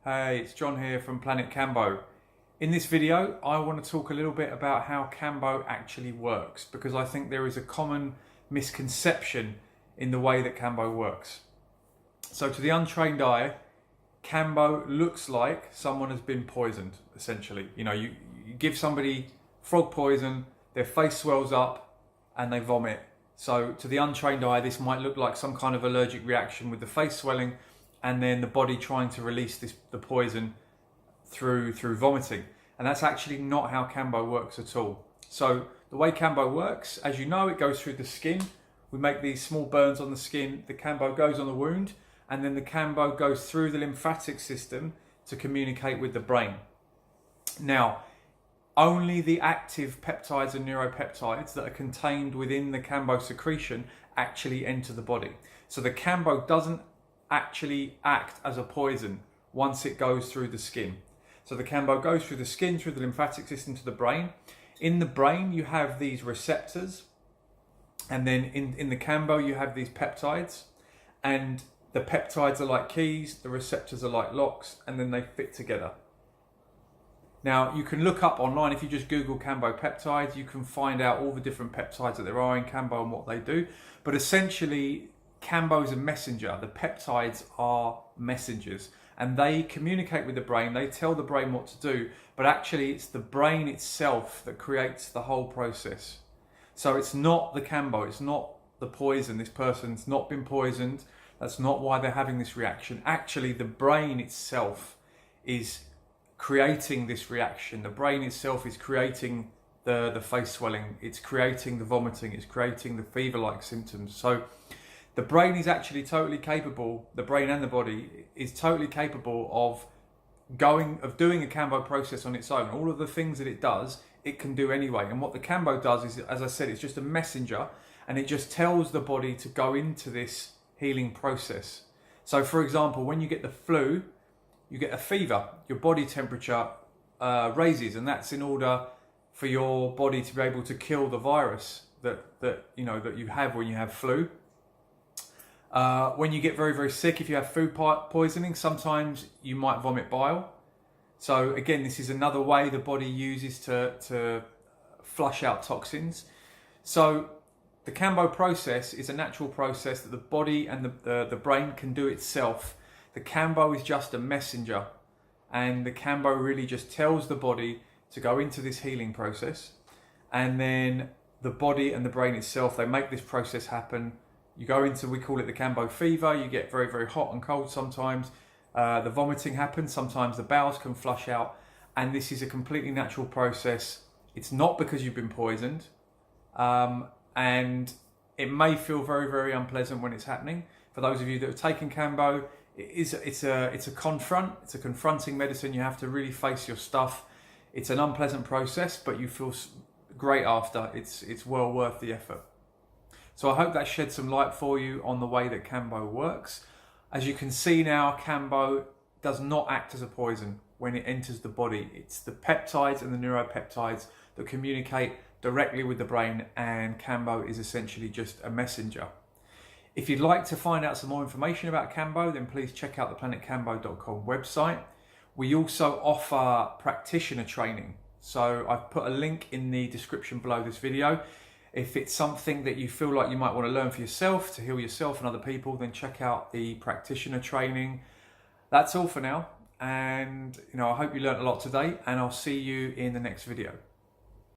Hey, it's John here from Planet KAMBO. In this video, I want to talk a little bit about how KAMBO actually works, because I think there is a common misconception in the way that KAMBO works. So to the untrained eye, KAMBO looks like someone has been poisoned, essentially. You give somebody frog poison, their face swells up and they vomit. So to the untrained eye, this might look like some kind of allergic reaction with the face swelling and then the body trying to release the poison through vomiting. And that's actually not how KAMBO works at all. So the way KAMBO works, as you know, it goes through the skin. We make these small burns on the skin, the KAMBO goes on the wound, and then the KAMBO goes through the lymphatic system to communicate with the brain. Now, only the active peptides and neuropeptides that are contained within the KAMBO secretion actually enter the body. So the KAMBO doesn't actually act as a poison once it goes through the skin. So the KAMBO goes through the skin, through the lymphatic system to the brain. In the brain, you have these receptors, and then in the KAMBO, you have these peptides, and the peptides are like keys, the receptors are like locks, and then they fit together. Now, you can look up online, if you just Google KAMBO peptides, you can find out all the different peptides that there are in KAMBO and what they do. But essentially, KAMBO is a messenger. The peptides are messengers, and they communicate with the brain. They tell the brain what to do, but actually it's the brain itself that creates the whole process. So it's not the KAMBO, it's not the poison. This person's not been poisoned. That's not why they're having this reaction. Actually, the brain itself is creating this reaction. The brain itself is creating the face swelling. It's creating the vomiting. It's creating the fever-like symptoms. So the brain is actually totally capable, the brain and the body is totally capable of doing a KAMBO process on its own. All of the things that it does, it can do anyway. And what the KAMBO does is, as I said, it's just a messenger, and it just tells the body to go into this healing process. So for example, when you get the flu, you get a fever, your body temperature raises, and that's in order for your body to be able to kill the virus that you have when you have flu. When you get very, very sick, if you have food poisoning, sometimes you might vomit bile. So again, this is another way the body uses to flush out toxins. So the KAMBO process is a natural process that the body and the brain can do itself. The KAMBO is just a messenger, and the KAMBO really just tells the body to go into this healing process. And then the body and the brain itself, they make this process happen. You go into, we call it the KAMBO fever. You get very, very hot and cold sometimes. The vomiting happens. Sometimes the bowels can flush out. And this is a completely natural process. It's not because you've been poisoned. And it may feel very, very unpleasant when it's happening. For those of you that have taken KAMBO, it's a confronting medicine. You have to really face your stuff. It's an unpleasant process, but you feel great after. It's well worth the effort. So I hope that shed some light for you on the way that KAMBO works. As you can see now, KAMBO does not act as a poison when it enters the body. It's the peptides and the neuropeptides that communicate directly with the brain, and KAMBO is essentially just a messenger. If you'd like to find out some more information about KAMBO, then please check out the planetkambo.com website. We also offer practitioner training. So I've put a link in the description below this video. If it's something that you feel like you might want to learn for yourself, to heal yourself and other people, then check out the practitioner training. That's all for now. And I hope you learned a lot today, and I'll see you in the next video.